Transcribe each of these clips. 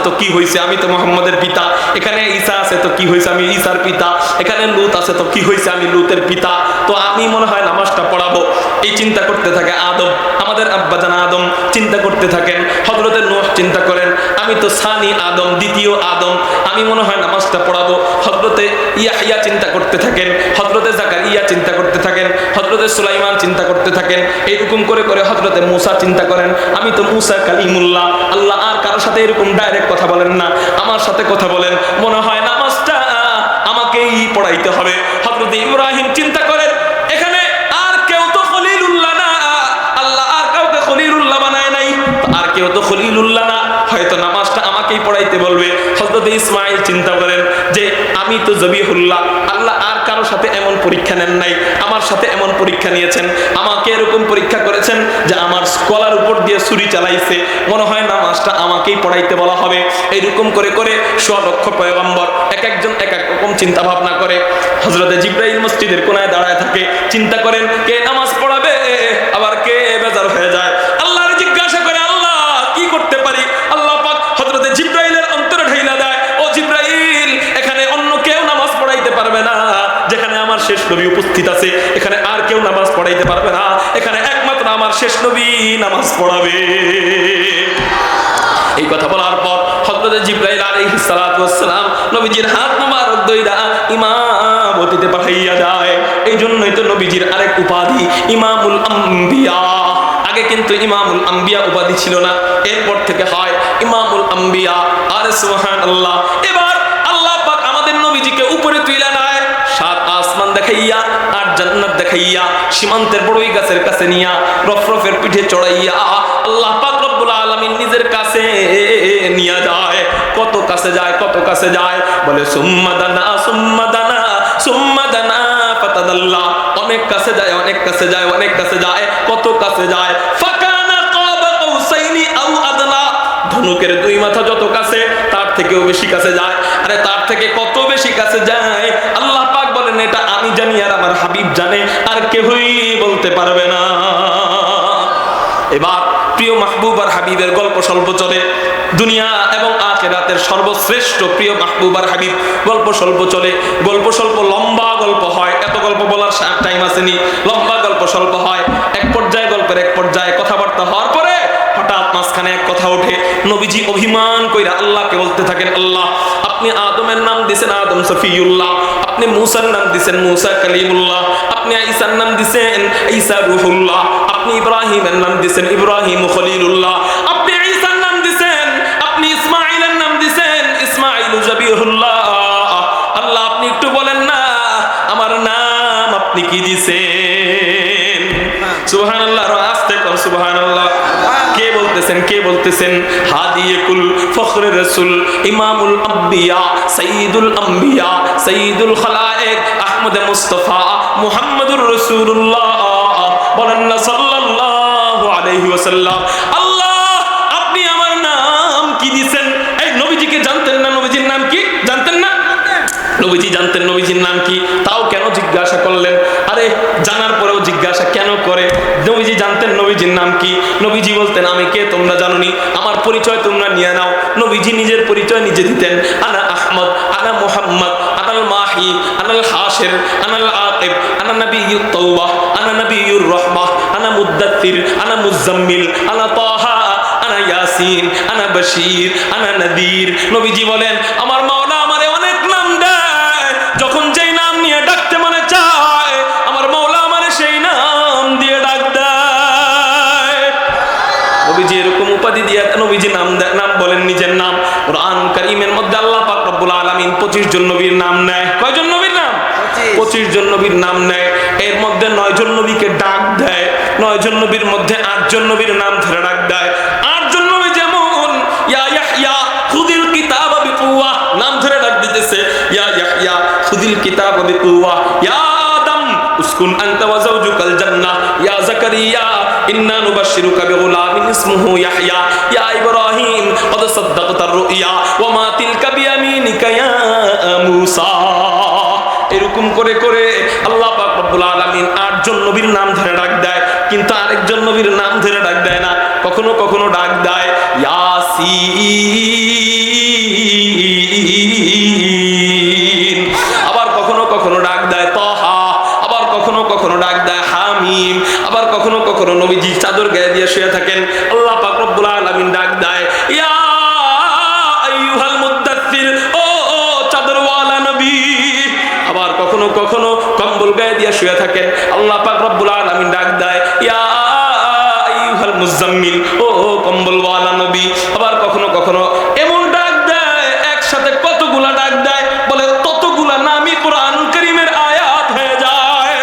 তো কি হয়েছে, আমি তো মুহাম্মদের পিতা। এখানে ঈসা আছে তো কি হয়েছে, আমি ঈসার পিতা। এখানে লূত আছে তো কি হয়েছে, আমি লূতের পিতা। তো আমি মনে হয় নামাজটা পড়াবো। এই চিন্তা করতে থাকে আদম, আমাদের আব্বাজান আদম চিন্তা করতে থাকেন। হযরতে নূহ চিন্তা করেন, আমি তো সানি আদম, দ্বিতীয় আদম, আমি মনে হয় নামাজটা পড়াবো। হযরতে ইয়াহইয়া চিন্তা করতে থাকেন, হযরতে জাকারিয়া চিন্তা করতে থাকেন, হযরতে সুলাইমান চিন্তা করতে থাকেন। এইরকম করে করে হযরতে মূসা চিন্তা করেন, আমি তো মূসা কালিমুল্লাহ, আল্লাহ আর কারোর সাথে এরকম ডাইরেক্ট কথা বলেন না, আমার সাথে কথা বলেন, মনে হয় নামাজটা আমাকেই পড়াইতে হবে। হযরতে ইব্রাহিম চিন্তা করেন, এখানে আর কেউ তো খলিলুল্লাহ না, আল্লাহ আর কাউকে খলিলুল্লাহ বানায় নাই, আর কেউ তো খলিলুল্লাহ না, হয়তো নামাজটা আমাকেই পড়াইতে বলবে। হযরতে ইসমাঈল চিন্তা করেন যে আমি তো জবিহুল্লাহ, আল্লাহ আর কারোর সাথে এমন পরীক্ষা নেন নাই, আমার সাথে এমন পরীক্ষা নিয়েছেন, আমাকে এরকম পরীক্ষা করেছেন যে আমার গলার উপর দিয়ে ছুরি চালাইছে, মনে হয় নামাজটা আমাকেই পড়াইতে বলা হবে। এইরকম করে করে স্বলক্ষ পয়গম্বর এক একজন এক এক রকম চিন্তা ভাবনা করে। হযরতে জিবরাইল মসজিদের কোনায় দাঁড়ায় থাকে, চিন্তা করেন কে নামাজ পড়াবে, আবার কে বেজার হয়ে যায়। আল্লাহর জিজ্ঞাসা করে, আল্লাহ কি করতে পারি? আল্লাহ পাক হযরতে জিবরাইলের অন্তরে ঢাইলা দেয়, ও জিবরাইল, এখানে অন্য কেউ নামাজ পড়াইতে পারবে না, যেখানে আমার শেষ নবী উপস্থিত আছে এখানে আর কেউ নামাজ পড়াইতে পারবে না, এখানে একমাত্র আমার শেষ নবী নামাজ পড়াবে। এই কথা বলার পর হযরত জিবরাইল আলাইহিস সালাতু ওয়াস সালাম নবীজির হাত মোবারক ধইরা ইমামতিতে পাঠাইয়া যায়। এই জন্যই তো নবীজির আরেক উপাধি ইমামুল আম্বিয়া। আগে কিন্তু ইমামুল আম্বিয়া উপাধি ছিল না, এরপর থেকে হয় ইমামুল আম্বিয়া। আর সুবহানাল্লাহ, এবার আল্লাহ পাক আমাদের নবীজিকে উপরে তুইলা নেয়, সাত আসমান দেখাইয়া আর জান্নাত দেখাইয়া সীমান্তের বড়ই গাছের কাছে নিয়া রফরফের পিঠে চড়াইয়া আল্লাহ পাক রব্বুল আলামিন নিজের কাছে নিয়ে যায়। কত কাছে যায়, কত কাছে যায়, বলে সুম্মা দানা সুম্মা দানা সুম্মা দানা ফাতাদাল্লা, অনেক কাছে যায়, অনেক কাছে যায়, অনেক কাছে যায়, কত কাছে যায়, ফাকানা কাবা কাউসাইনি আও আদনা, ধনুকের দুই মাথা যত কাছে তার থেকেও বেশি কাছে যায়। আরে তার থেকে কত বেশি কাছে যায় আল্লাহ পাক বলেন এটা আমি জানি আর আমার হাবিব জানে, আর কেউই বলতে পারবে না। এবার প্রিয় মাহবুব আর হাবিবের গল্প স্বল্প চলে, দুনিয়া এবং আখিরাতের সর্বশ্রেষ্ঠ প্রিয় মাহবুব আর হাবিব গল্প স্বল্প চলে। গল্প স্বল্প লম্বা গল্প হয়, এত গল্প বলার টাইম আসেনি, লম্বা গল্প স্বল্প হয়। এক পর্যায়ে গল্পের এক পর্যায়ে কথাবার্তা হওয়ার পরে হঠাৎ মাঝখানে এক কথা ওঠে, নবীজি অভিমান কইরা আল্লাহকে বলতে থাকেন, আল্লাহ আপনি আদমের নাম দিছেন আদম সফিউল্লাহ, আপনি মূসার নাম দিছেন মূসা কালিমুল্লাহ, আপনি ঈসার নাম দিছেন ঈসা রূহুল্লাহ, আপনি ইব্রাহিমের নাম দিছেন ইব্রাহিম খলিলুল্লাহ, আপনি ঈসার নাম দিছেন, আপনি ইসমাঈলের নাম দিছেন ইসমাঈল জবিহুল্লাহ। আল্লাহ আপনি একটু বলেন না আমার নাম আপনি কি দিছেন? সুবহানাল্লাহ, আস্তে কোন সুবহানাল্লাহ। কে বলতেছেন, কে বলতেছেন? হাদিয়ুল ফখরে রাসূল ইমামুল আম্বিয়া সাইয়্যিদুল আম্বিয়া সাইয়্যিদুল খালায়েক আহমদ মুস্তাফা মুহাম্মদুর রাসূলুল্লাহ, বলেন না সাল্লাল্লাহু আলাইহি ওয়াসাল্লাম। আল্লাহ আপনি আমার নাম কি দিবেন? এই নবীজিকে জানতেন না নবীজির নাম কি? জানতেন না? নবীজি জানতেন নবীজির নাম কি, তাও কেন জিজ্ঞাসা করলেন? আরে জানার পরেও জিজ্ঞাসা কেন করে? নবীজি জানতেন নবীজির নাম কি, নবীজি বলতেন আমি কে তোমরা জানোনি, আমার পরিচয় তোমরা নিয়ে নাও। নবীজি নিজের পরিচয় নিজে দিতেন, আনা আহমদ, আনা মুহাম্মদ, আনাল মাহি, আনাল হাশির, আনাল আকিব, আনা নবিয়্যুত তাওবাহ, আনা নবিয়্যুর রাহমাহ, আনা মুদ্দাত্তির, আনা মুজাম্মিল, আনা তাহা, আনা ইয়াসিন, আনা বশীর, আনা নদীর। নবীজি বলেন আমার মাওলা আমারে অনেক নাম দেয়, যখন যেই নাম নিয়ে ডাকতে মনে চায় আমার মাওলা আমারে সেই নাম দিয়ে ডাক দেয়। নবীজি এরকম উপাধি দিয়ে নবীজি নাম বলেন নিজের নাম। কুরআন কারীমের মধ্যে আল্লাহ পাক রব্বুল আলামিন 25 জন নবীর নাম নেয়। কয়জন নবীর নাম? 25 জন নবীর নাম নেয়। এর মধ্যে 9 জন নবীকে ডাক দেয়, 9 জন নবীর মধ্যে 8 জন নবীর নাম ধরে ডাক দেয়। 8 জন নবী যেমন ইয়া ইয়াহইয়া খুযিল কিতাবা বিকুওয়া, নাম ধরে ডাক দিতেছে, ইয়া ইয়াহইয়া খুযিল কিতাবা বিকুওয়া, ইয়া আদম উসকুন আনতা ওয়া যাওজুকাল জান্নাহ, ইয়া যাকারিয়া ইন্না নুবাশশিরুকা বিগুলামিন ইসমুহু ইয়াহইয়া, ইয়া ইব্রাহিম ক্বাদ সাদ্দাকতার রুইয়া ওয়া মা তিলকা বিয়ামিনিকা ইয়া মূসা। এরকম করে করে আল্লাহ পাক রব্বুল আলামিন 8 জন নবীর নাম ধরে ডাক দেয়, কিন্তু আরেকজন নবীর নাম ধরে ডাক দেয় না। কখনো কখনো ডাক দেয় ইয়াস ইয়াসিন। আবার কখনো কখনো ডাক দেয় তাহা, আবার কখনো কখনো ডাক দেয় হামিম, আবার কখনো কখনো নবীজি চাদর গায়ে দিয়ে শুয়ে থাকেন, আল্লাহ পাক রব্বুল আলামিন ডাক দেয় ইয়া আইয়ুহাল মুদ্দাথির, ও চাদরওয়ালা নবী। আবার কখনো কখনো কম্বল গায়ে দিয়ে শুয়ে থাকেন, আল্লাহ পাক রব্বুল আলামিন ডাক দেয় ইয়া আইয়ুহাল মুজাম্মিল, ও কম্বলওয়ালা নবী। আবার কখনো কখনো এমন ডাক দেয়, একসাথে কতগুলা ডাক দেয়, বলে ততগুলা নামই কোরআনুল কারীমের আয়াত হয়ে যায়।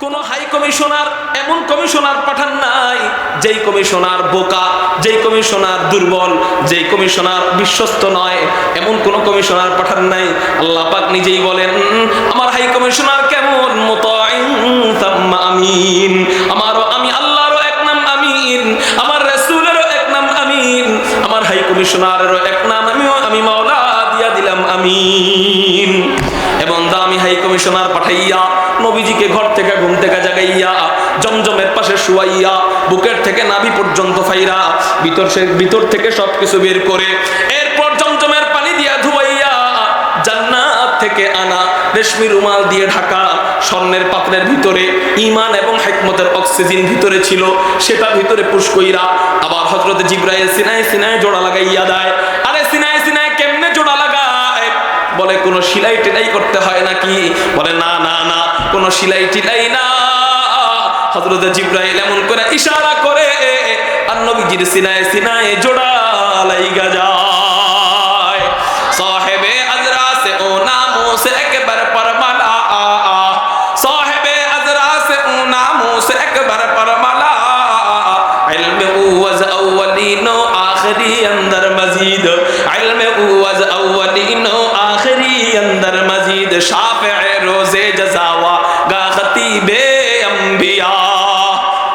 কোন হাই কমিশনার এমন কমিশনার পাঠান নাই যেই কমিশনার বোকা, যেই কমিশনার দুর্বল, যেই কমিশনার বিশ্বস্ত নয়, এমন কোন কমিশনার পাঠান নাই। আল্লাহ পাক নিজেই বলেন আমার হাই কমিশনার কেমন, মুতাইন তাম্মা আমিন। আমি আল্লাহরও এক নাম আমিন, আমার রাসূলেরও এক নাম আমিন, আমার হাই কমিশনারেরও এক নাম আমি মাওলা দিয়া দিলাম আমিন। এবং দামি হাই কমিশনার পাঠাইয়া নবীজিকে ঘর থেকে ঘুম থেকে জাগাইয়া জমজমের পাশে শুয়াইয়া বুকের থেকে নাভি পর্যন্ত ফাইরা ভিতর থেকে সবকিছু বের করে এরপর জমজমের পানি দিয়া ধুয়াইয়া জান্নাত থেকে আনা রেশমি রুমাল দিয়ে ঢাকা স্বর্ণের পাত্রের ভিতরে ঈমান এবং হিকমতের অক্সিজেন ভিতরে ছিল, সেটা ভিতরে পুশ কইরা আবার হযরত জিবরাইল সিনায় সিনায় জোড়া লাগাইয়া দেয়। আরে সিনায় সিনায় কেমনে জোড়া লাগায়? বলে কোনো সেলাই টেলাই করতে হয় নাকি? বলে না না না, কোনো সেলাই টেলাই না। হযরত জিবরাইল এমন করে ইশারা করে আর নবীজির সিনায় সিনায় জোড়া লাইগা যায়। সাহেবে আজরা সে ও নামো সে একবার পরমালা, সাহেবে আজরা সে ও নামো সে একবার পরমালা, ইলমে ওয়াজ আউয়ালিন ও আখিরি अंदर मजीद, इल्मे ওয়াজ আউয়ালিন ও আখিরি अंदर मजीद, শাফিঈ রোজে জাযাওয়া গা খতিবে আম্বিয়া।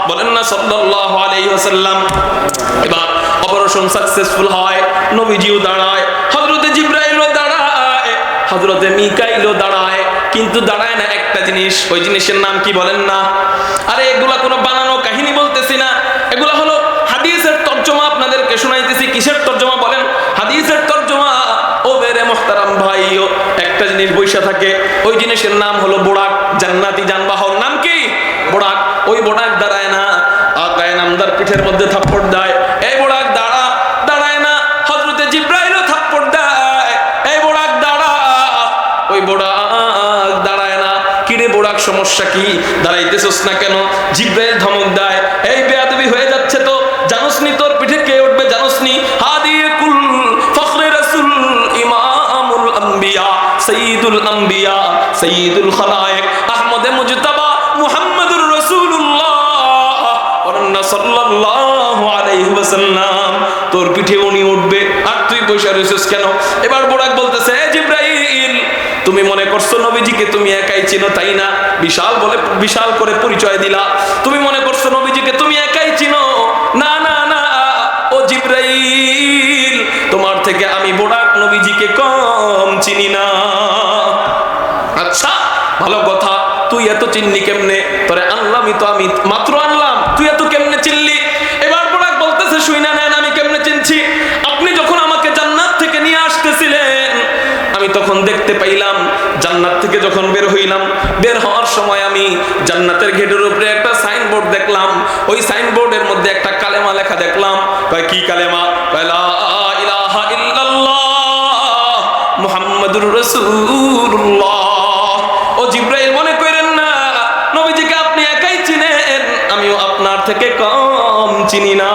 বলেন না সাল্লাল্লাহু আলাইহি ওয়াসাল্লাম। এবার অপারেশন সাকসেসফুল হয়, নবীজিও দাঁড়ায়, হযরতে জিবরাইলও দাঁড়ায়, হযরতে মিকাইলও দাঁড়ায়, কিন্তু দাঁড়ায় না একটা জিনিস, ওই জিনিসের নাম কি বলেন না? আরে এগুলা কোনো বানানো কাহিনী বলতেছি না, এগুলা হলো হাদিসের তরজমা আপনাদেরকে শোনাইতেছি। কিসের তরজমা বলেন? হাদিসের তরজমা। ও মেরে মুহতারাম ভাইও, একটা জিনিস বইসা থাকে, ওই জিনিসের নাম হলো বোরাক, জান্নাতি যানবাহন। নাম কি? বোরাক। ওই বোরাক দাঁড়ায় না, আকায়ে নামদার পিঠের মধ্যে থাপ্পড় দেয়, এই বোরাক দাঁড়ায় না। হযরতে জিবরাইলও থাপ্পড় দেয়, এই বোরাক দাঁড়া, ওই বোরাক দাঁড়ায় না। কিরে বোরাক সমস্যা কি, দাঁড়াইতেছস না কেন? জিবরাইল ধমক দেয়, এই বেয়াদবি হয়ে যাচ্ছে তো, জানোসনি তোর পিঠে কে উঠবে জানোসনি? হাদিয়ে কুল ফখরে রাসূল ইমামুল আম্বিয়া সাইয়্যিদুল আম্বিয়া সাইয়্যিদুল খালায়েক আহমদে মুজতাবা মুহাম্মদুর রাসূলুল্লাহ সাল্লাল্লাহু আলাইহি ওয়াসাল্লাম, তোর পিঠে উনি উঠবে আর তুই বসে রইছিস কেন? এবার বোরাক বলতেছে, এ জিবরাইল, তুমি মনে করছো নবীজিকে তুমি একাই চিনো, তাই না? বিশাল করে পরিচয় দিলা। তুমি মনে করছো নবীজিকে তুমি একাই চিনো? না না না, ও জিবরাইল, তোমার থেকে আমি বোরাক নবীজিকে কম চিনি না। আচ্ছা ভালো কথা, তুই এত চিনলি কেমনে? তোরে আনলামই তো, আমি মাত্র আনলাম, তুই এত কেমনে চিনলি? এবার বোরাক বলতেছে, শুইনা নেন আমি কেমনে চিনছি। আপনি যখন আমাকে জান্নাত থেকে নিয়ে আসতেছিলেন, আমি তখন দেখতে পাইলাম, জান্নাত থেকে যখন বের হইলাম, বের হওয়ার সময় আমি জান্নাতের গেটের উপরে একটা সাইনবোর্ড দেখলাম। ওই সাইনবোর্ডের মধ্যে একটা কালেমা লেখা দেখলাম। কয় কি কালেমা? কয় লা ইলাহা ইল্লাল্লাহ মুহাম্মাদুর রাসূলুল্লাহ। ও জিবরাইল, মনে করেন না নবীজিকে আপনি একাই চিনেন, আমিও আপনার থেকে কম চিনি না।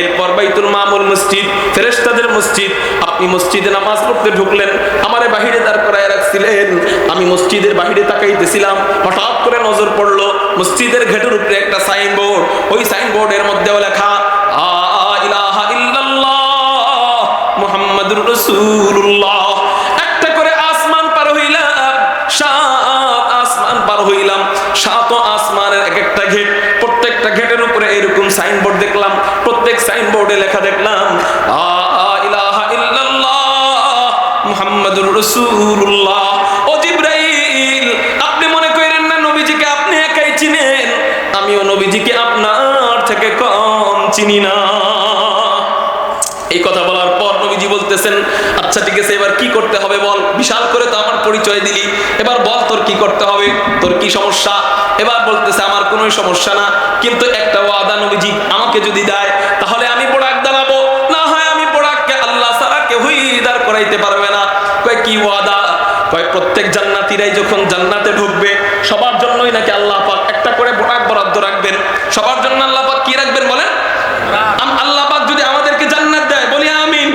এরপর বাইতুল মামুর মসজিদ, ফেরেশতাদের মসজিদ, আপনি মসজিদে নামাজ পড়তে ঢুকলেন, আমারে বাহিরে দাঁড় করায় রাখছিলেন। আমি মসজিদের বাহিরে তাকাইতেছিলাম, হঠাৎ করে নজর পড়লো মসজিদের গেটের উপরে একটা সাইনবোর্ড। ওই সাইনবোর্ডের মধ্যেও লেখা লা ইলাহা ইল্লাল্লাহ মুহাম্মাদুর রাসূলুল্লাহ। একটা করে আসমান পার হইলাম, 7 আসমান পার হইলাম, 7 আসমানের এক একটা গেট, প্রত্যেকটা গেটের উপরে এরকম সাইনবোর্ড দেখলাম। প্রত্যেক সাইনবোর্ডে লেখা দেখলাম লা ইলাহা ইল্লাল্লাহ মুহাম্মাদুর রাসূলুল্লাহ। ও জিবরাইল, আপনি মনে করেন না নবীজিকে আপনি একাই চিনেন, আমিও নবীজিকে আপনার থেকে কম চিনি না। এই কথা বলার পর নবীজি বলতেছেন, আচ্ছা ঠিক আছে, এবার কি করতে হবে বল, বিশাল করে তো আমার পরিচয় দিলি, এবার বল তোর কি করতে হবে, তোর কি সমস্যা। এবার বলতেছে আমার কোনো সমস্যা না, কিন্তু একটা ওয়াদা নবীজি আমাকে যদি দেয় তাহলে আমি বোরাক দাঁড়াবো, না হয় আমি বোরাককে আল্লাহ ছাড়া কেউই দাঁড় করাইতে পারবে না। কয় কি ওয়াদা? কয় প্রত্যেক জান্নাতীরাই যখন জান্নাতে ঢুকবে সবার জন্যই নাকি আল্লাহ পাক একটা করে বোরাক বরাদ্দ রাখবেন। সবার জন্য আল্লাহ পাক কি রাখবেন বলেন? আল্লাহ পাক যদি আমাদেরকে জান্নাত দেয়, বলি আমিন,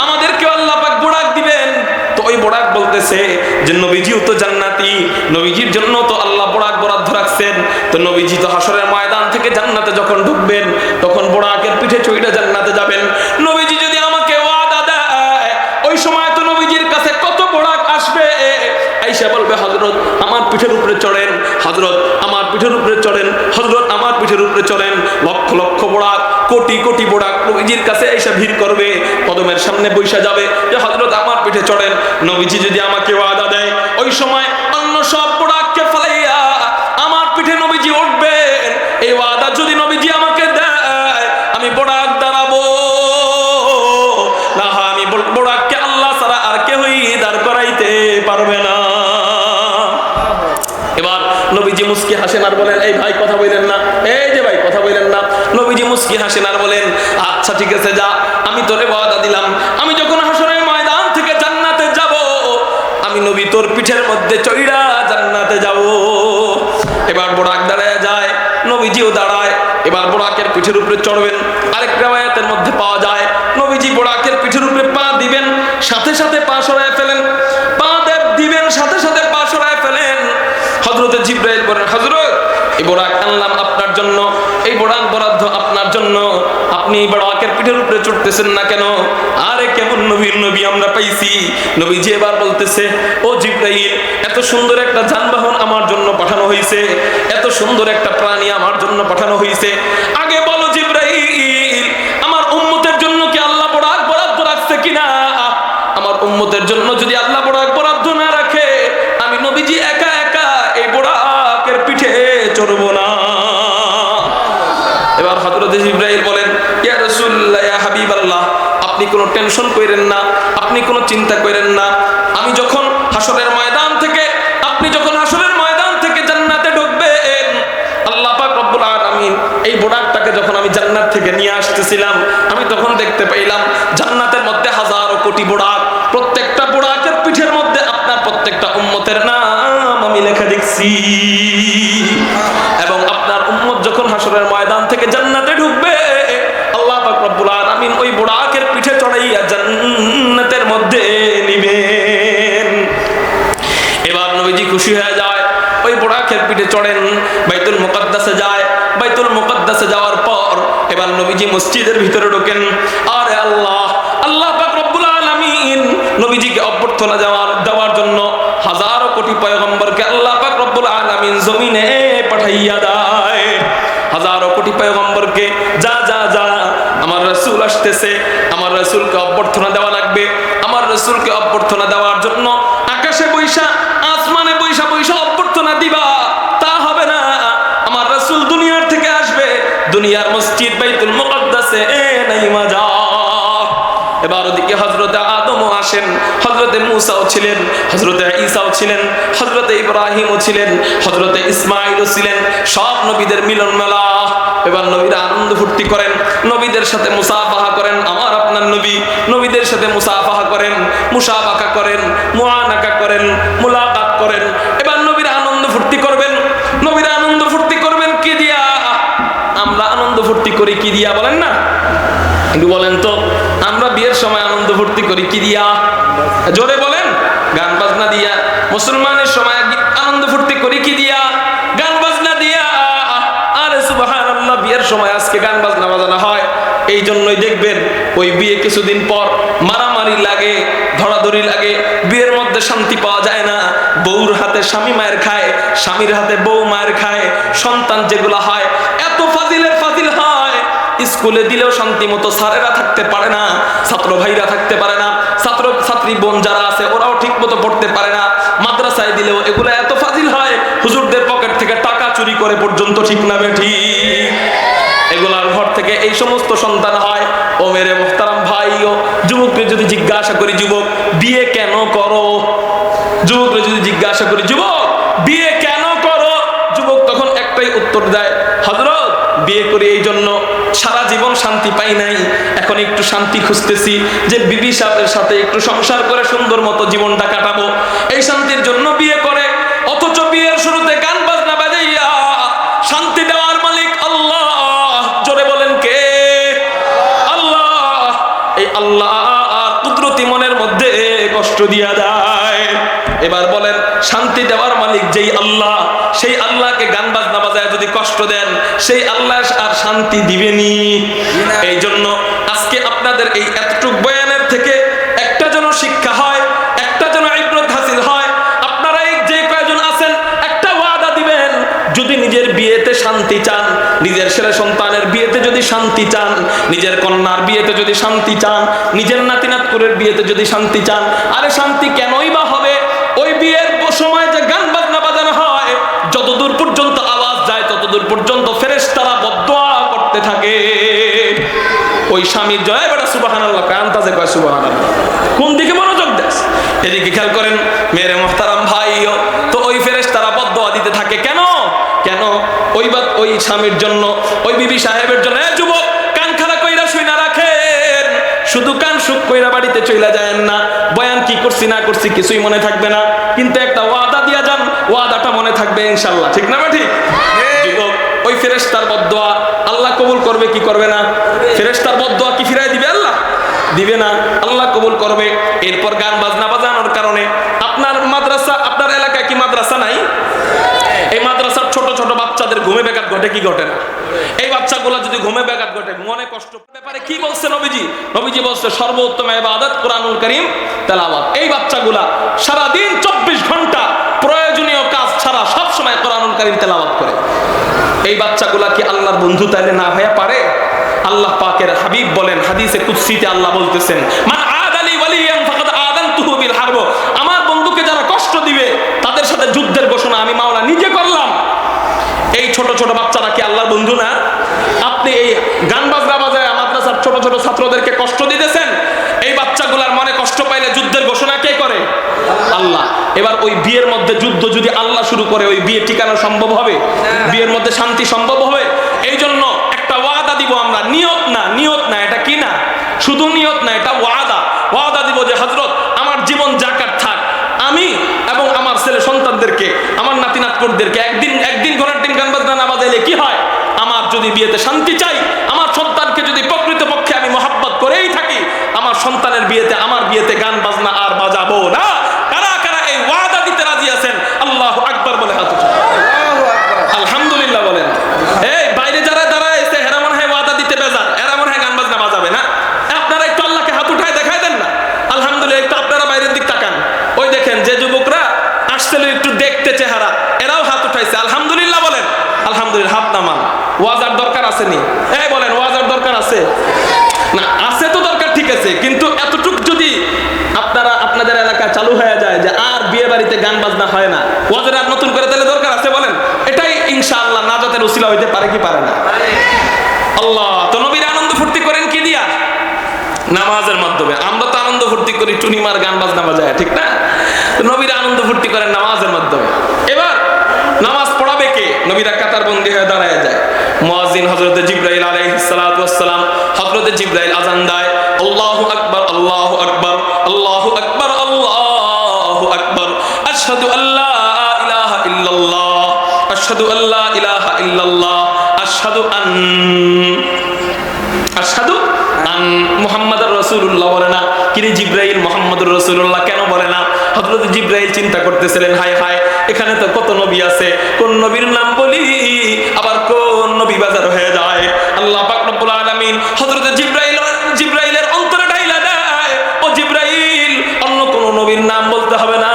আমাদেরকেও আল্লাহ পাক বোরাক দিবেন। তো ওই বোরাক বলতেছে যে নবীজিও তো জান্নাতি, নবীজির জন্য তো আল্লাহ বোরাক বরাদ্দ রাখছেন। তো নবীজি তো হাসরের ময়দান থেকে জান্নাতে যখন ঢুকবেন তখন বোরাকের পিঠে চড়ে জান্নাতে যাবেন। নবীজি যদি আমাকে ওয়াদা দেয়, ওই সময় তো নবীজির কাছে কত বোরাক আসবে, আয়েশা বলবে হযরত আমার পিঠের উপরে চড়েন, হযরত আমার পিঠের উপরে চড়েন, হযরত আমার পিঠের উপরে চড়েন। লক্ষ লক্ষ বোরাক, কোটি কোটি বোরাক নবীজির কাছে এসে ভিড় করবে, কদমের সামনে বসে যাবে যে হযরত আমার পিঠে চড়েন। নবীজি যদি আমাকে ওয়াদা দেয়, ওই সময় অন্য সব বোরাককে ফলাইয়া আমার পিঠে নবীজি উঠবেন। এই ওয়াদা যদি নবীজি আমাকে দেয়, আমি বোরাক দাঁড়াবো, না আমি বোরাককে আল্লাহ ছাড়া আর কেউই দাঁড় করাইতে পারবে না। এবার নবীজি মুস্কি হাসেন আর বলেন, এই ভাই কথা বললেন না, এই যে ভাই কথা বললেন না। নবীজি মুস্কি হাসেন আর বলেন, আচ্ছা ঠিক আছে যা, আমি তোরে ওয়াদা দিলাম, আমি যখন হাসরের ময়দান থেকে জান্নাতে যাব, আমি নবী তোর পিঠের মধ্যে চড়া জান্নাতে যাব। এবার বোরাক দাঁড়ায় যায়, নবীজিও দাঁড়ায়, এবার বোরাকের পিঠের উপরে চড়বেন। আরেক riwayat-এর মধ্যে পাওয়া যায় নবীজি বোরাকের পিঠের উপরে পা দিবেন, সাথে সাথে পা সরায় ফেলেন, পা দিবেন, সাথে সাথে পা সরায় ফেলেন। হযরতে জিবরাইল বলেন, হযরত এই বোরাক আনলাম আপনার জন্য, এই বোরাক বরাদ্দ আপনার জন্য, আপনি এই বোরাকের পিঠের উপরে চড়তেছেন না কেন? আরে কেমন নবীর নবী আমরা পাইছি। নবীজি এবার বলতেছে, ও জিবরাইল, এত সুন্দর একটা যানবাহন আমার জন্য পাঠানো হয়েছে, এত সুন্দর একটা প্রাণী আমার জন্য পাঠানো হয়েছে, আগে বলো জিবরাইল, আমার উম্মতের জন্য কি আল্লাহ বোরাক বরাদ্দ রাখছে কিনা? আমার উম্মতের জন্য যদি আল্লাহ বোরাক বরাদ্দ না রাখে, আমি নবীজি একা একা এই বোরাকের পিঠে চড়বো না। এবার হযরত জিবরাইল বলেন, ইয়া রাসূলুল্লাহ, ইয়া হাবিবাল্লাহ, আপনি কোনো টেনশন করেন না, আপনি কোনো চিন্তা করেন না, আমি যখন হাসরের ময়দান থেকে, আপনি যখন হাসরের ময়দান থেকে জান্নাতে ঢুকবেন, আল্লাহ পাক রব্বুল আলামিন এই বোরাকটাকে যখন আমি জান্নাত থেকে নিয়ে আসতেছিলাম, আমি তখন দেখতে পাইলাম জান্নাতের মধ্যে হাজারো কোটি বোরাক, প্রত্যেকটা বোরাকের পিঠের মধ্যে আপনার প্রত্যেকটা উম্মতের নাম আমি লেখা দেখছি। এবং আপনার উম্মত যখন হাসরের ময়দান থেকে জান্নাতে ঢুকবে, আল্লাহ পাক রব্বুল আলামিন ওই বোরাকের পিঠে চড়াইয়া জান্নাতের মধ্যে নিবেন। এবার নবীজি খুশি হয়ে যায়, ওই বোরাকের পিঠে চড়েন, বাইতুল মুকাদ্দাসে যায়। বাইতুল মুকাদ্দাসে যাওয়ার পর এবার নবীজি মসজিদের ভিতরে ঢোকেন। আরে আল্লাহ, আল্লাহ পাক রব্বুল আলামিন নবীজিকে অভ্যর্থনা দেওয়ার জন্য হাজারো কোটি পয়গম্বরকে আল্লাহ পাক রব্বুল আলামিন জমিনে পাঠাইয়া দেয়। হাজারো কোটি পয়গম্বরকে, যা যা যা, আমার রাসূল আসতেছে, আমার রাসূলকে অভ্যর্থনা দেওয়া লাগবে। আমার রাসূলকে অভ্যর্থনা দেওয়ার জন্য আকাশে বৈশা, আসমানে বৈশা বৈশা অভ্যর্থনা দিবা, তা হবে না। আমার রাসূল দুনিয়ার থেকে আসবে, দুনিয়ার মসজিদ বাইতুল মুকাদ্দাসে নাইমা যা। এবার ওদিকে হযরতে আদমও আসেন, হযরতে মুসাও ছিলেন, হযরতে ঈসাও ছিলেন, হযরতে ইব্রাহিমও ছিলেন, হযরতে ইসমাঈলও ছিলেন, সব নবীদের মিলন মেলা। এবার নবীরা আনন্দ ফুর্তি করেন, নবীদের সাথে মুসাফাহা করেন। আমার আপনার নবী নবীদের সাথে মুসাফাহা করেন, মুসাফাহা করেন, মুআনাকা করেন, মুলাকাত করেন। এবার নবীরা আনন্দ ফুর্তি করবেন। নবীরা আনন্দ ফুর্তি করবেন কি দিয়া? আমরা আনন্দ ফুর্তি করি কি দিয়া বলেন না? একটু বলেন তো, আমরা বিয়ের সময় আনন্দ ফুর্তি করি কি দিয়া? জোরে বলেন। গান বাজনা দিয়া। মুসলমানের সময় আনন্দ ফুর্তি করি কি দিয়া? গান বাজনা দিয়া। আরে সুবহানাল্লাহ, বিয়ের সময় আজকে গান বাজনা বাজানো হয়। এই জন্যই দেখবেন ওই বিয়ে কিছুদিন পর মারামারি লাগে, ধরাধরি লাগে, বিয়ের মধ্যে শান্তি পাওয়া যায় না। বউর হাতে স্বামী মায়ের খায়, স্বামীর হাতে বউ মায়ের খায়। সন্তান যেগুলো হয় এত ফাজিলের ফাজিল হয়, স্কুলে দিলেও শান্তি মতো স্যারেরা থাকতে পারে না, ছাত্র ভাইরা থাকতে পারে না, ছাত্র ছাত্রী বোন যারা আছে ওরাও ঠিক মতো পড়তে পারে না। মাদ্রাসায় দিলেও এগুলো এত ফাজিল হয়, হুজুরদের পকেট থেকে টাকা চুরি করে পর্যন্ত, ঠিক না বেঠিক? এগুলার ঘর থেকে এই সমস্ত সন্তান হয়। ও মেরে মুহতারাম ভাই, ভাইও, যুবককে যদি জিজ্ঞাসা করি যুবক বিয়ে কেন করো, যুবককে যদি জিজ্ঞাসা করি যুবক বিয়ে কেন করো, যুবক তখন একটাই উত্তর দেয়, হযরত বিয়ে করি এই জন্য, সারা জীবন শান্তি পাই নাই, এখন একটু শান্তি খুঁজতেছি যে বিবি সাহেবের সাথে একটু সংসার করে সুন্দর মতো জীবনটা কাটাবো, এই শান্তির জন্য বিয়ে করে। অথচ বিয়ের শুরুতে গান বাজনা বাজাইয়া শান্তি দেওয়ার মালিক আল্লাহ। জোরে বলেন কে? আল্লাহ। এই আল্লাহ কুদরতি মনের মধ্যে কষ্ট দিয়া দেয়। এবার বলেন শান্তি দেওয়ার মালিক যেই আল্লাহ, সেই আল্লাহকে গান বাজনা বাজায় যদি কষ্ট দেন, সেই আল্লাহ আর শান্তি দিবেনি। এই জন্য আজকে আপনাদের এই এতটুক বয়ানের থেকে একটা যেন শিক্ষা হয়, একটা যেন ইবরত হাসিল হয়। আপনারা এই যে কয়জন আছেন একটা ওয়াদা দিবেন, যদি নিজের বিয়েতে শান্তি চান, নিজের ছেলে সন্তানের বিয়েতে যদি শান্তি চান, নিজের কন্যার বিয়েতে যদি শান্তি চান, নিজের নাতি নাতকুরের বিয়েতে যদি শান্তি চান, আরে শান্তি কেনই বা হবে? ওই বিয়ের সময় যে গান বাজনা বাজানো হয়, যতদূর পর্যন্ত আওয়াজ যায় ততদূর পর্যন্ত ফেরেশতারা বদদোয়া করতে থাকে। ওই স্বামীর জয় বেটা সুবহানাল্লাহ কান্তাজে কয় সুবহানাল্লাহ, কোন দিকে মনোযোগ দেস? এদিকে খেয়াল করেন মেরে মুহতারাম ভাইও, তো ওই ফেরেশতারা বদদোয়া দিতে থাকে কেন? কেন? ওই স্বামীর জন্য, ওই বিবি সাহেবের জন্য। যুবক কান খাড়া কইরা শুই না রাখেন, শুধু কান সুখ কইরা বাড়িতে চলে যায়েন না। বয়ান কি করছি না করছি কিছুই মনে থাকবে না, কিন্তু একটা ওয়াদা দিয়া যান, ওয়াদাটা মনে থাকবে ইনশাআল্লাহ। ঠিক না ঠিক? যুবক ওই ফেরেশতার বদদোয়া আল্লাহ কবুল করবে কি করবে না? ফেরেশতার বদদোয়া কি ফিরাই দিবে আল্লাহ? দিবে না, আল্লাহ কবুল করবে। এরপর গান বাজনা বাজানোর কারণে আপনার মাদ্রাসা, আপনার এলাকায় কি মাদ্রাসা নাই? এই মাদ্রাসার ছোট ছোট বাচ্চাদের ঘুমে ব্যাঘাত ঘটে কি ঘটে না? এই বাচ্চাগুলো যদি ঘুমে ব্যাঘাত ঘটে, মনে কষ্ট ব্যাপারে কি বলছে নবীজি? নবীজি বলছে সর্বোত্তম ইবাদত কুরআনুল কারীম তেলাওয়াত। এই বাচ্চাগুলা সারা দিন 24 ঘন্টা প্রয়োজনীয় কাজ ছাড়া সব সময় কুরআনুল কারীম তেলাওয়াত করে। এই বাচ্চাগুলা কি আল্লাহর বন্ধু তাইলে না হয়ে পারে? আল্লাহ পাকের হাবিব বলেন হাদিসে কুদসিতে আল্লাহ বলতেছেন, মান আদালি ওয়ালিয়ান ফাকাদ আযানতুহু বিল হারব। আমার বন্ধুকে যারা কষ্ট দিবে তাদের সাথে যুদ্ধের ঘোষণা আমি মাওলা নিজে করলাম। এই ছোট ছোট বাচ্চারা কি আল্লাহর বন্ধু না? আপনি এই গান বাজনা বাজায় মাদ্রাসার ছোট ছোট ছাত্রদেরকে কষ্ট দিতেছেন, এই বাচ্চাগুলার মনে কষ্ট পাইলে যুদ্ধের ঘোষণা কে করে? আল্লাহ। এবার ওই বিয়ের মধ্যে যুদ্ধ যদি আল্লাহ শুরু করে, ওই বিয়ে টিকানো সম্ভব হবে? বিয়ের মধ্যে শান্তি সম্ভব হবে? এই জন্য একটা ওয়াদা দিব আমরা, নিয়ত না, নিয়ত না, এটা কি না, শুধু নিয়ত না, এটা ওয়াদা। ওয়াদা দিব যে হযরত আমার জীবন জাকাত থাক, আমি এবং আমার ছেলে সন্তানদেরকে, আমার নাতি নাতকুরদেরকে একদিন ঘরের দিন গান বাজনা না বাজাইলে কি হয়? আমার যদি বিয়েতে শান্তি চাই, আমার সন্তানকে যদি প্রকৃতপক্ষে আমি মহব্বত করেই থাকি, আমার সন্তানের বিয়েতে, আমার বিয়েতে গান বাজনা আর বাজাবো না। কারা কারা এই ওয়াদা দিতে রাজি আছেন? আল্লাহু আকবার বলে হাত উঠান। আলহামদুলিল্লাহ বলেন। এই বাইরে যারা দাঁড়ায় এসে এরা মনে হয় ওয়াদা দিতে বেজার, এরা মনে হয় গান বাজনা বাজাবে না। আপনারা একটু আল্লাহকে হাত উঠায় দেখাই দেন না। আলহামদুলিল্লাহ। একটু আপনারা বাইরের দিক তাকান, ওই দেখেন যে যুবকরা আসছিল একটু দেখতে চেহারা, এরাও হাত উঠাইছে। আলহামদুলিল্লাহ বলেন। আলহামদুলিল্লাহ। হাত নামান। ওয়াজার দরকার আসেনি? এই বলেন ওয়াজার দরকার আছে না? আছে তো দরকার, ঠিক আছে, কিন্তু এতটুক যদি আপনাদের এলাকায় চালু হয়ে যায় যে আর বিয়ে বাড়িতে গান বাজনা হয় না, ওয়াজের আর নতুন করে তাহলে দরকার আছে বলেন? এটাই ইনশাআল্লাহ নাজাতের উসিলা হইতে পারে কি পারে না? আল্লাহ তো নবীর আনন্দ ফুর্তি করেন কি দিয়া? নামাজের মাধ্যমে। আমরা তো আনন্দ ফুর্তি করি টুনিমার গান বাজনা বাজায়, ঠিক না? নবীর আনন্দ ফুর্তি করেন নামাজের মাধ্যমে। এবার নামাজ পড়াবে কে? নবীরা কাতারবন্দি হয়ে দাঁড়ায় যায়। মুয়াজ্জিন হযরত জিবরাইল আলাইহিস সালাতু ওয়াস সালাম, হযরত জিবরাইল আযান দেয়, আল্লাহু আকবার, আল্লাহু আকবার, আল্লাহু আকবার, আল্লাহু আকবার, আশহাদু আল্লা ইলাহা ইল্লাল্লাহ, আশহাদু আল্লা ইলাহা ইল্লাল্লাহ, আশহাদু আন মুহাম্মাদুর রাসূলুল্লাহ বলে না? কিরে জিবরাইল মুহাম্মাদুর রাসূলুল্লাহ কেন বলে না? হযরত জিবরাইল চিন্তা করতেছিলেন, হায় হায়, এখানে তো কত নবী আছে, কোন নবীর নাম বলি আবার কোন নবী বাজার হয়ে যায়। আল্লাহ পাক রব্বুল আলামিন হযরত জিবরাইলের অন্তরে ঢাইলা দেয়, ও জিবরাইল, অন্য কোন নবীর নাম বলতে হবে না,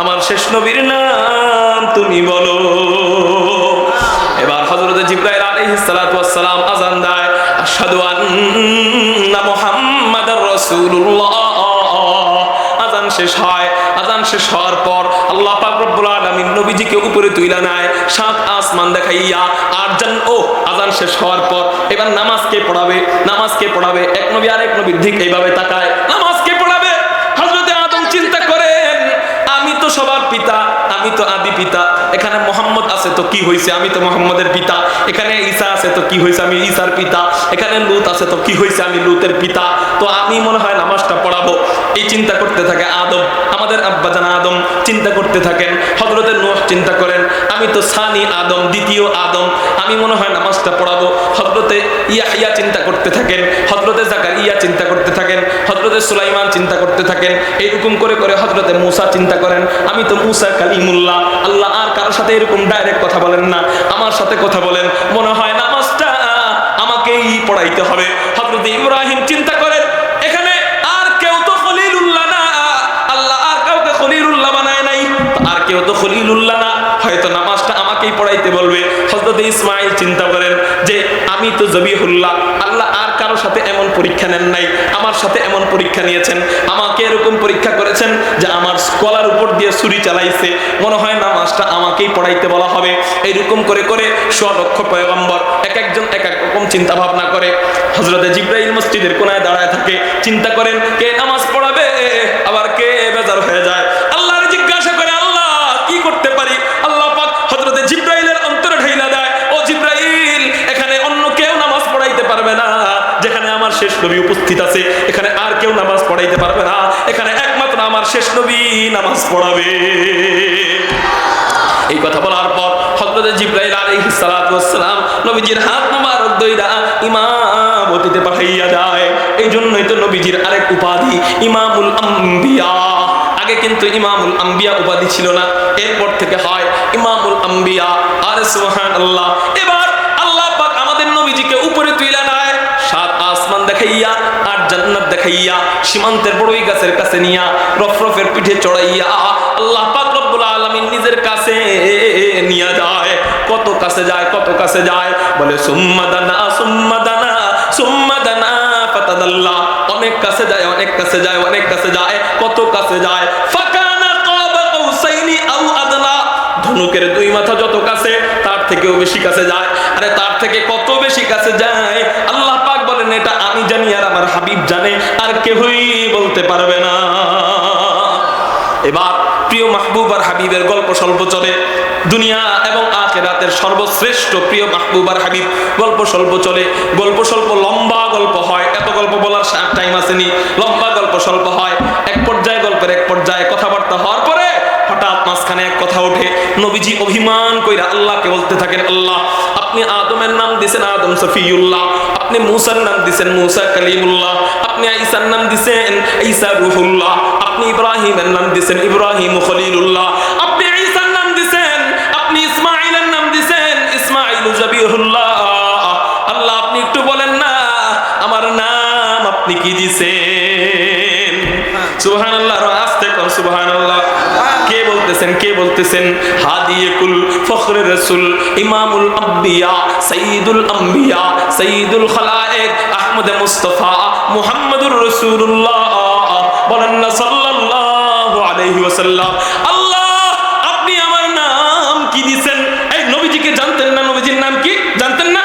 আমার শেষ নবীর নাম তুমি বলো। এবার হযরত জিবরাইল আলাইহিস সালাতু ওয়াস সালাম আযান দেয়, আশহাদু আন্না মুহাম্মাদার রাসূলুল্লাহ। আযান শেষ হয়। আযান শেষ হওয়ার পর আল্লাহ পাক রব্বুল আলামিন নবীজিকে উপরে তুইলা নেয়, সাত আসমান দেখাইয়া। আর আযান শেষ হওয়ার পর এবার নামাজ কে পড়াবে? নামাজ কে পড়াবে? এক নবী আরেক নবীর দিকে এইভাবে তাকায়, নামাজ কে পড়াবে? হযরতে আদম চিন্তা করেন, আমি তো সবার পিতা, আমি তো আদি পিতা। এখানে মোহাম্মদ আছে তো কি হয়েছে, আমি তো মোহাম্মদের পিতা। এখানে ঈসা আছে তো কি হয়েছে, আমি ঈসার পিতা। এখানে লূত আছে তো কি হয়েছে, আমি লূতের পিতা। তো আমি মনে হয় নামাজটা পড়াবো। এই চিন্তা করতে থাকে আদম, আমাদের আব্বাজান আদম চিন্তা করতে থাকেন। হযরতে নূহ চিন্তা করেন, আমি তো সানি আদম, দ্বিতীয় আদম, আমি মনে হয় নামাজটা পড়াবো। হযরতে ইয়াহইয়া চিন্তা করতে থাকেন, হযরতে জাকারিয়া চিন্তা করতে থাকেন, হযরতে সুলাইমান চিন্তা করতে থাকেন। এইরকম করে করে হযরতে মূসা চিন্তা করেন, আমি তো মূসা কালিমুল্লাহ, আল্লাহ আর কারোর সাথে এরকম ডাইরেক্ট কথা বলেন না, আমার সাথে কথা বলেন, মনে হয় নামাজটা আমাকেই পড়াইতে হবে। হযরতে ইব্রাহিম চিন্তা করেন, এখানে আর কেউ তো খলিলুল্লাহ না, আল্লাহ আর কাউকে খলিলুল্লাহ বানায় নাই, আর কেউ তো খলিলুল্লাহ না, হয়তো নামাজটা আমাকেই পড়াইতে বলবে। হযরতে ইসমাঈল চিন্তা করেন যে আমি তো জবিহুল্লাহ, আল্লাহ আর কারোর সাথে এমন পরীক্ষা নেন নাই, আমার সাথে এমন পরীক্ষা নিয়েছেন, আমাকে এরকম পরীক্ষা করেছেন যে আমার গলার উপর দিয়ে ছুরি চালাইছে, মনে হয় নামাজটা আমাকেই পড়াইতে বলা হবে। এইরকম করে করে স্বলক্ষ পয়গম্বর এক একজন এক এক রকম চিন্তা ভাবনা করে। হযরতে জিবরাইল মসজিদের কোনায় দাঁড়ায় থাকে, চিন্তা করেন কে নামাজ পড়াবে, আবার কে বেজার হয়ে যায়। আল্লাহর জিজ্ঞাসা করে, আল্লাহ কি করতে পারি? আল্লাহ পাক হযরতে জিবরাইলের অন্তরে ঢাইলা দেয়, ও জিবরাইল, এখানে অন্য কেউ নামাজ পড়াইতে পারবে না, যেখানে আমার শেষ নবী উপস্থিত আছে এখানে আর কেউ নামাজ পড়াইতে পারবে না, এখানে একমাত্র আমার শেষ নবী নামাজ পড়াবে। এই কথা বলার পর হযরতে জিবরাইল আলাইহিস সালাতু ওয়াস সালাম নবীজির হাত মুবারক ধইরা ইমামতিতে পাঠাইয়া যায়। এই জন্যই তো নবীজির আরেক উপাধি ইমামুল আম্বিয়া। আগে কিন্তু ইমামুল আম্বিয়া উপাধি ছিল না, এরপর থেকে হয় ইমামুল আম্বিয়া। আর সুবহানাল্লাহ, এবার আল্লাহ পাক আমাদের নবীজিকে উপরে তুইলা নেয়, সাত আসমান দেখাইয়া, আট জান্নাত দেখাইয়া, সীমান্তের বড়ই গাছের কাছে নিয়া, রফরফের পিঠে চড়াইয়া আল্লাহ পাক রব্বুল আলামিন নিজের কাছে নিয়ে যায়। কত কাছে যায়, কত কাছে যায়, বলে সুম্মা দানা সুম্মা দানা সুম্মা দানা ফাতাদাল্লা, অনেক কাছে যায়, অনেক কাছে যায়, অনেক কাছে যায়, কত কাছে যায়, ফাকানা কাবা কাউসাইনি আও আদনা, ধনুকের দুই মাথা যত কাছে তার থেকেও বেশি কাছে যায়। আরে তার থেকে কত বেশি কাছে যায় আল্লাহ পাক বলেন এটা আমি জানি আর আমার হাবিব জানে, আর কেউই বলতে পারবে না। এবার প্রিয় মাহবুব আর হাবিবের গল্প স্বল্প চলে, দুনিয়া এবং আখিরাতের সর্বশ্রেষ্ঠ প্রিয় মাহবুব আর হাবিব গল্প স্বল্প চলে। গল্প স্বল্প লম্বা গল্প হয়, এত গল্প বলার টাইম আসেনি, লম্বা গল্প স্বল্প হয়। এক পর্যায়ে গল্পের এক পর্যায়ে কথাবার্তা হওয়ার পরে হঠাৎ মাঝখানে এক কথা ওঠে, নবীজি অভিমান কইরা আল্লাহকে বলতে থাকেন, আল্লাহ আপনি আদমের নাম দিয়েছেন আদম সফিউল্লাহ, আপনি মূসার নাম দিয়েছেন মূসা কালিমুল্লাহ, আপনি ঈসার নাম দিয়েছেন ঈসা রূহুল্লাহ, আপনি ইব্রাহিমের নাম দিয়েছেন ইব্রাহিম খলিলুল্লাহ, আপনি ঈসার নাম দিয়েছেন, আপনি ইসমাঈলের নাম দিয়েছেন ইসমাঈল জবিহুল্লাহ। আল্লাহ আপনি একটু বলেন না আমার নাম আপনি কি দিয়েছেন? সুবহানাল্লাহ, আস্তে কোন সুবহানাল্লাহ। কে বলতেছেন, কে বলতেছেন? হাদিয়ে কুল ফখরে রাসূল ইমামুল আম্বিয়া সাইয়্যিদুল আম্বিয়া সাইয়্যিদুল খালায়েক আহমদ মুস্তাফা মুহাম্মদুর রাসূলুল্লাহ, বলেন না সাল্লাল্লাহু আলাইহি ওয়াসাল্লাম। আল্লাহ আপনি আমার নাম কি দিবেন? এই নবীজিকে জানতেন না নবীজির নাম কি? জানতেন না?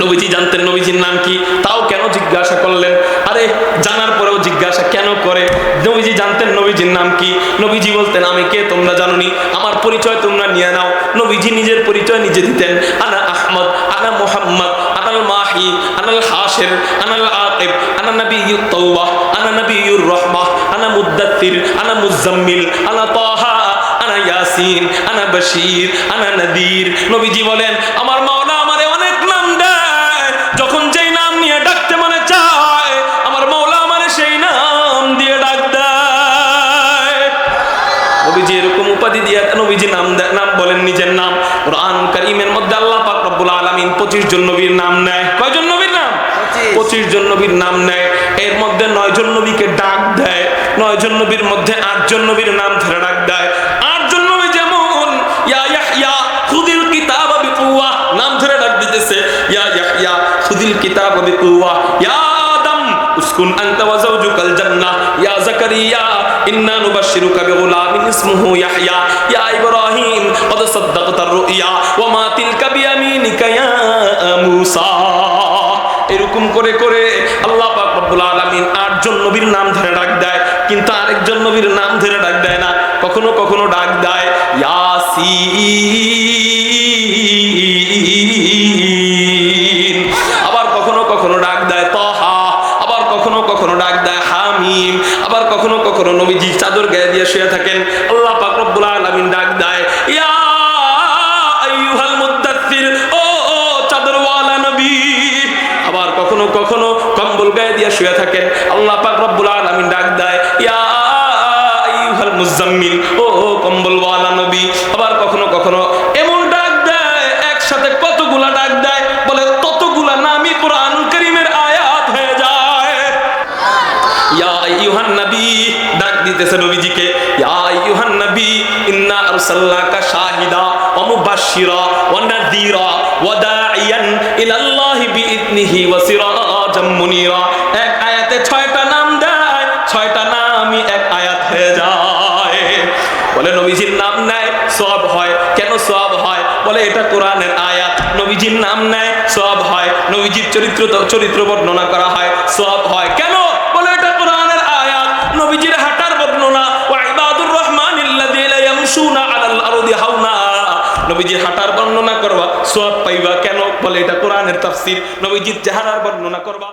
নবীজি জানতেন নবীজির নাম কি, তাও কেন জিজ্ঞাসা করলেন? আরে জানার পরেও জিজ্ঞাসা কেন করে? নবীজি জানতেন নবীজির নাম কি, নবীজি বলতেন আমি কে তোমরা জানোনি, আমার পরিচয় তোমরা নিয়ে নাও। নবীজি নিজের পরিচয় নিজে দিতেন, আনা আহমদ, আনা মুহাম্মদ, আনাল মাহি, আনাল হাশির, আনাল আকিব, আনা নবিয়্যুত তাওবাহ, আনা নবিয়্যুর রাহমাহ, আনা মুদ্দাত্তির, আনা মুজাম্মিল, আনা তাহা, আনা ইয়াসিন, আনা বশীর, আনা নদীর। নবীজি বলেন আমার মাওলা আমারে অনেক নাম দেয়, যখন যেই নাম নিয়ে ডাকতে মনে চায় আমার মাওলা আমারে সেই নাম দিয়ে ডাক দেয়। নবীজি এরকম উপাধি দিয়ে নবীজি নাম নাম বলেন নিজের নাম। কুরআন কারীমের মধ্যে আল্লাহ পাক রব্বুল আলামিন 25 জন নবীর নাম নেয়। কয়জন নবীর নাম? 25 জন নবীর নাম নেয়। এর মধ্যে 9 জন নবীকে ডাক দেয়, 9 জন নবীর মধ্যে 8 জন নবীর নাম ধরে ডাক দেয়। 8 জন নবী যেমন ইয়া ইয়াহইয়া খুদিল কিতাব বিকুওয়া, নাম ধরে ডাক দিতেছে, ইয়া ইয়াহইয়া খুদিল কিতাব বিকুওয়া, ইয়া আদম উসকুন আনতা ওয়া যাওজুকাল জান্নাহ, ইয়া যাকারিয়া ইন্না নুবাশশিরুকা বিগুলামিন ইসমুহু ইয়াহইয়া, ইয়া ইব্রাহিম ক্বাদ সাদ্দাকতার রুইয়া ওয়া মা তিলকা বিয়ামিনিকা ইয়া মূসা। এরকম করে করে আল্লাহ পাক রব্বুল আলামিন 8 জন নবীর নাম ধরে ডাক দেয়, কিন্তু আরেকজন নবীর নাম ধরে ডাক দেয় না। কখনো কখনো ডাক দেয় ইয়াসিন, আবার কখনো কখনো ডাক দেয় তাহা, আবার কখনো কখনো ডাক দেয় হামিম, আবার কখনো কখনো নবীজি চাদর গায়ে দিয়ে শুয়ে থাকেন, আল্লাহ পাক রব্বুল আলামিন ডাক দেয় ইয়া আইয়ুহাল মুদ্দাথির, ও চাদরওয়ালা নবী। আবার কখনো কখনো কম্বল গায়ে দিয়ে শুয়ে থাকেন, আল্লাহ পাক রব্বুল আলামিন ডাক দেয় ইয়া আইয়ুহাল মুজাম্মিল, ও কম্বলওয়ালা নবী। আবার কখনো কখনো এমন ডাক দেয়, একসাথে কতগুলা ডাক দেয়, বলে ততগুলা নামই কোরআনুল কারীমের আয়াত হয়ে যায়। ইয়া আইয়ুহান নবী, ডাক দিতেছে নবীজিকে, ইয়া আইয়ুহান নবী ইন্না আরসালনাকা শাহিদা ওয়া মুবাশশিরা ওয়া নাযীরা ওয়া দাঈয়ান ইলাল্লাহি বিইذনিহি ওয়া সিরাজাম মুনীরা। এক আয়াতে 6টা নাম দেয়, 6টা নামই এক আয়াত হয়ে যায়। বলে নবীজির নাম নেয় সওয়াব হয়। কেন সওয়াব হয়? বলে এটা কোরআনের আয়াত। নবীজির নাম নেয় সওয়াব হয়, নবীজির চরিত্র বর্ণনা করা হয়, সওয়াব হয়। কেন? বলে এটা কোরআনের আয়াত। নবীজির হাঁটার বর্ণনা, ওয়া ইবাদুর রহমানিল্লাযীনা ইয়ামশুনা আলাল আরদি হাওনা, নবীজির হাঁটার বর্ণনা করবা, সওয়াব পাইবা। কেন? বলে এটা কোরআনের তাফসীর। নবীজির চেহারার বর্ণনা করবা।